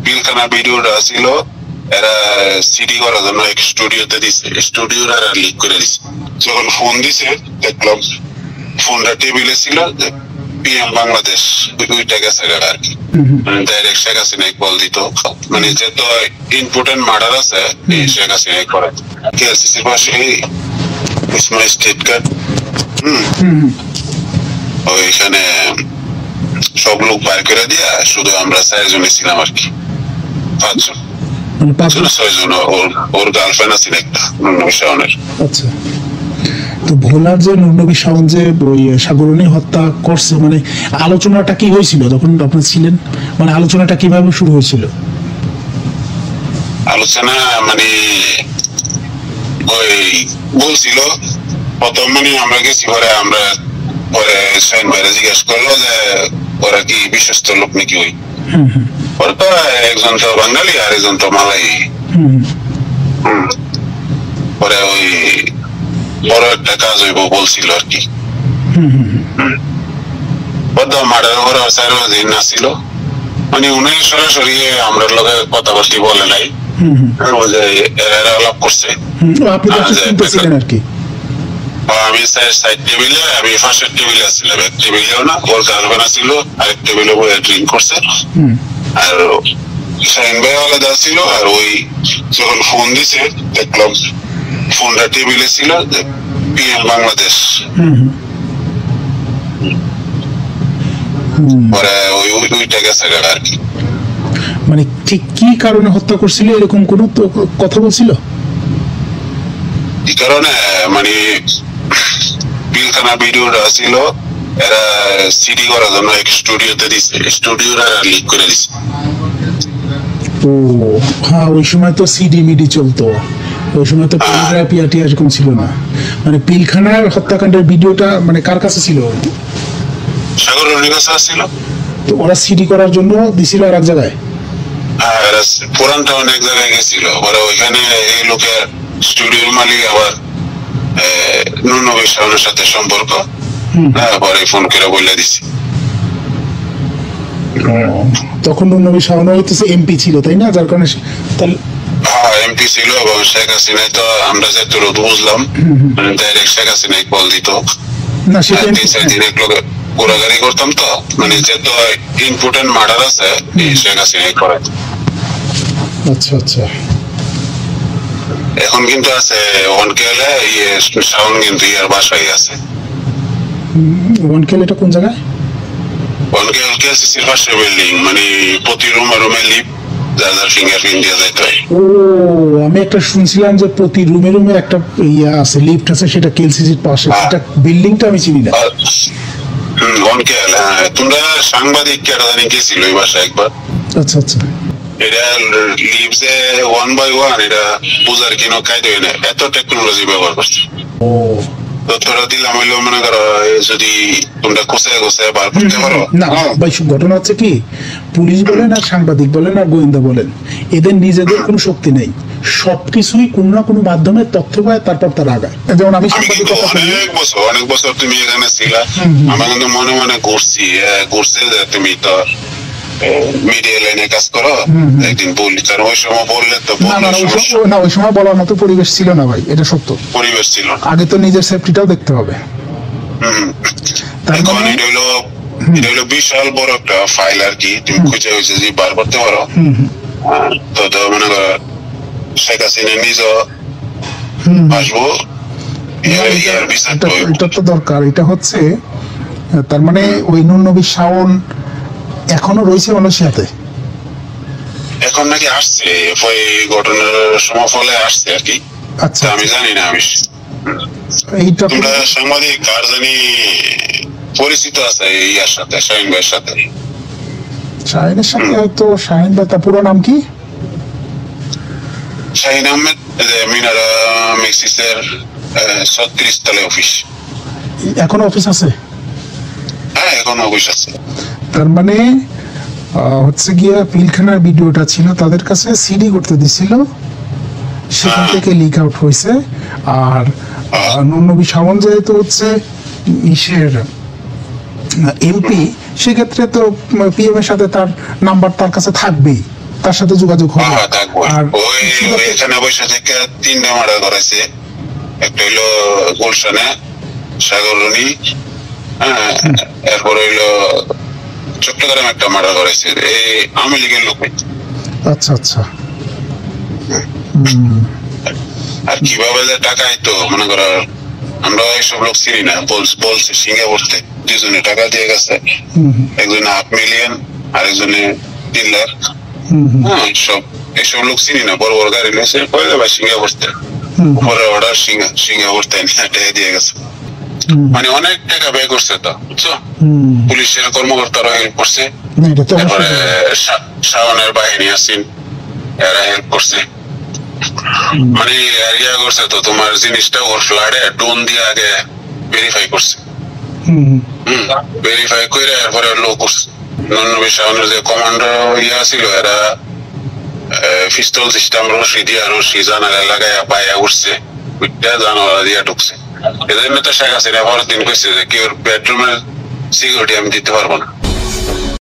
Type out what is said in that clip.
পিলখানা ভিডিওটা ছিল এরা সিডি করার জন্য এক স্টুডিওতে দিছে, স্টুডিওর আর লিক করে দিছে। যখন ফোন দিছে দেখলাম ফোনটা টেবিলে ছিল, পিএম বাংলাদেশ ওইটা গেছে আর কি, মানে ডাইরেক্ট শেখ হাসিনাই কল দিত, মানে যেহেতু ইম্পর্টেন্ট মার্ডার আছে এই শেখ হাসিনাই করে। কেএলসিসির পাশে ইসমাইল স্টেট কার্ড, ওইখানে সব লোক বাইর করে দিয়া শুধু আমরা 4 জনই ছিলাম আর কি, 5 জন 6 জন। ওর গার্লফ্রেন্ড আছে একটা নুরনবী শাওনের। আচ্ছা, তো ভোলার যে নুরনবী শাওন যে ওই সাগরণী হত্যা করছে, মানে আলোচনাটা কি হয়েছিল তখন আপনি ছিলেন? মানে আলোচনাটা কিভাবে শুরু হয়েছিল? আলোচনা মানে ওই বলছিল প্রথম, মানে আমরা গেছি পরে শাইন ভাইরা জিজ্ঞেস করলো যে ওরা কি বিশ্বস্ত লোক নাকি। ওই ওরা তো একজন তো বাঙালি আর একজন তো মালাই। পরে ওই বড় একটা কাজ হইব বলছিল আর কি। মার্ডার করা 4 দিন না ছিল, মানে উনি সরাসরি আমরা লোকে কথাবার্তা বলে নাই, এরা আলাপ করছে। আমি সাইড টেবিলে, আমি ফার্স্টের টেবিলে আসছিলাম, এক টেবিলেও না, ওর গার্লফ্রেন্ড ছিল আরেক টেবিলে বসে ড্রিঙ্ক করছে। আর শাহিন ভাই আলাদা ছিল। আর ওই যখন ফোন দিছে দেখলাম ফোনটা টেবিলে ছিল, পিএম বাংলাদেশ। পরে ওইটা গেছে আর কি। মানে ঠিক কি কারণে হত্যা করছিল এরকম কোন কথা বলছিল? কি কারণে মানে পিলখানা ভিডিওটা ছিল এরা সিডি করার জন্য এক স্টুডিওতে দিছে, স্টুডিওর আর লিক করে দিছে। ও হ্যাঁ, ওই সময় তো সিডি মিডি চলতো, ওই সময় তো পলিগ্রাফি এরকম ছিল না। মানে পিলখানার হত্যাকাণ্ডের ভিডিওটা মানে কার কাছে ছিল? সাগরণীর কাছে ছিল। তো ওরা সিডি করার জন্য দিছিল আর এক জায়গায়? হ্যাঁ, পুরানটা অনেক জায়গায় গেছিল। পরে ওইখানে এই লোকের স্টুডিওর মালিক আবার নুরনবী শাওনের সাথে সম্পর্ক, পরে ফোন করে বলে দিছি। তখন নুরনবী শাওন হইতেছে এমপি ছিল, তাই না? যার কারণে হ্যাঁ এমপি ছিল। এবং শেখ হাসিনাই তো আমরা যতটুকু বুঝলাম ডাইরেক্ট শেখ হাসিনাই কল দিত না, সেটা 3-4 দিন এক লোক ঘোরাঘুরি করতাম। তো মানে যেহেতু ইম্পর্টেন্ট মার্ডার আছে এই শেখ হাসিনাই করে। আচ্ছা আচ্ছা। এখন কিন্তু আছে ওয়ানকেলে শাওন, কিন্তু ইয়ার বাসায় আছে। ওয়ানকেল এটা কোন জায়গায়? ওয়ানকেল কেএলসিসির পাশে বিল্ডিং, মানে প্রতি রুমে লিফট, যার ফিঙ্গারপ্রিন্ট দিয়ে যাইতে হয়। ও আমি একটা শুনছিলাম যে প্রতি রুমে একটা ইয়া আছে, লিফট আছে, সেটা কেএলসিসির পাশে। এটা বিল্ডিংটা আমি চিনি না। ওয়ানকেল, হ্যাঁ। তোমরা সাংবাদিক কেটা জানি গেছিল ওই বাসায় একবার। আচ্ছা আচ্ছা। এটা লিভসে 1 by 1 এটা বুঝার কিনো কায়দা হয় না, এত টেকনোলজি ব্যবহার করছে। ও তথ্যটা দিলাম হইলো মনে করো যদি তোমরা কোথায় বার করতে পারো না। ভাই ঘটনা হচ্ছে কি, পুলিশ বলেন আর সাংবাদিক বলেন আর গোয়েন্দা বলেন, এদের নিজেদের কোনো শক্তি নেই। সবকিছুই কোনো না কোনো মাধ্যমে তথ্য পায়, তারপর তার আগায়। যেমন আমি অনেক বছর তুমি এখানে ছিলা, আমি কিন্তু মনে মনে ঘুরছি যে তুমি তো মিডিয়া লাইনে কাজ করো, একদিন বললি। কারণ ওই সময় বললে তো না, ওই সময় বলার মতো পরিবেশ ছিল না ভাই, এটা সত্য। পরিবেশ ছিল আগে তো নিজের সেফটিটাও দেখতে হবে। এখন এটা হইলো বিশাল বড় একটা ফাইল আর কি, তুমি খুঁজে হয়েছে যে বার করতে পারো। তো মনে করো শেখ হাসিনা নিজে আসবো, এটা তো দরকার। এটা হচ্ছে তার মানে ওই নুরনবী শাওন এখনো রয়েছে মালয়েশিয়াতে? এখন নাকি আসছে, ওই ঘটনার সময় ফলে আসছে আর কি। আচ্ছা, আমি জানি না। আমি এইটা তোমরা সাংবাদিক কার জানি পরিচিত আছে ইয়ার সাথে, শাহিন ভাইয়ের সাথে? শাহিনের সাথে হয়তো। শাহিন ভাই তার পুরো নাম কি? শাহিন আহমেদ, মিনারা মেক্সিসের 36 তলা অফিস। এখন অফিস আছে? হ্যাঁ এখন অফিস আছে। তার মানে হচ্ছে গিয়া পিলখানার ভিডিওটা ছিল তাদের কাছে, সিডি করতে দিছিল, সেখান থেকে লিক আউট হয়েছে। আর নুরনবী শাওন যেহেতু হচ্ছে ইসের এমপি, সেক্ষেত্রে তো পিএম এর সাথে তার নাম্বার তার কাছে থাকবেই, তার সাথে যোগাযোগ হবে। হ্যাঁ থাকবো। আর ওই এখানে বসে থেকে 3টা মার্ডার করেছে। একটা হইলো গুলশানে সাগরনী, হ্যাঁ, এরপর হইলো চট্টগ্রামে একটা মার্ডার করেছে, এই আওয়ামী লীগের লোক। আচ্ছা আচ্ছা। আর কিভাবে যে টাকা আইতো মনে করো, আমরা এইসব লোক চিনি না, বলছে সিঙ্গাপুরতে 2জনে টাকা দিয়ে গেছে, একজনে $500,000 আর একজনে 3 লাখ। হ্যাঁ এইসব লোক চিনি না, বড় বড় গাড়ি নিয়েছে কয়ে যাবে সিঙ্গাপুরতে, পরে অর্ডার সিঙ্গাপুরতে টাকা দিয়ে গেছে। মানে অনেক টাকা ব্যয় করছে তো, বুঝছো? পুলিশের কর্মকর্তারা হেল্প করছে, তারপরে শাওনের বাহিনী আছেন, এরা হেল্প করছে। মানে ইয়া করছে তো, তোমার জিনিসটা ওর ফ্লাডে ড্রোন দিয়ে আগে ভেরিফাই করছে, ভেরিফাই করে এরপরে লোক নন্নবী শাওনের যে কমান্ডার ইয়া ছিল, এরা পিস্তল সিস্টেম রশি জানালা লাগাইয়া পায়া উঠছে, জানালা দিয়া ঢুকছে। এজন্য তো শেখ হাসিনা পরের দিন কইছে যে কেউ বেডরুমের সিকিউরিটি আমি দিতে পারবো না।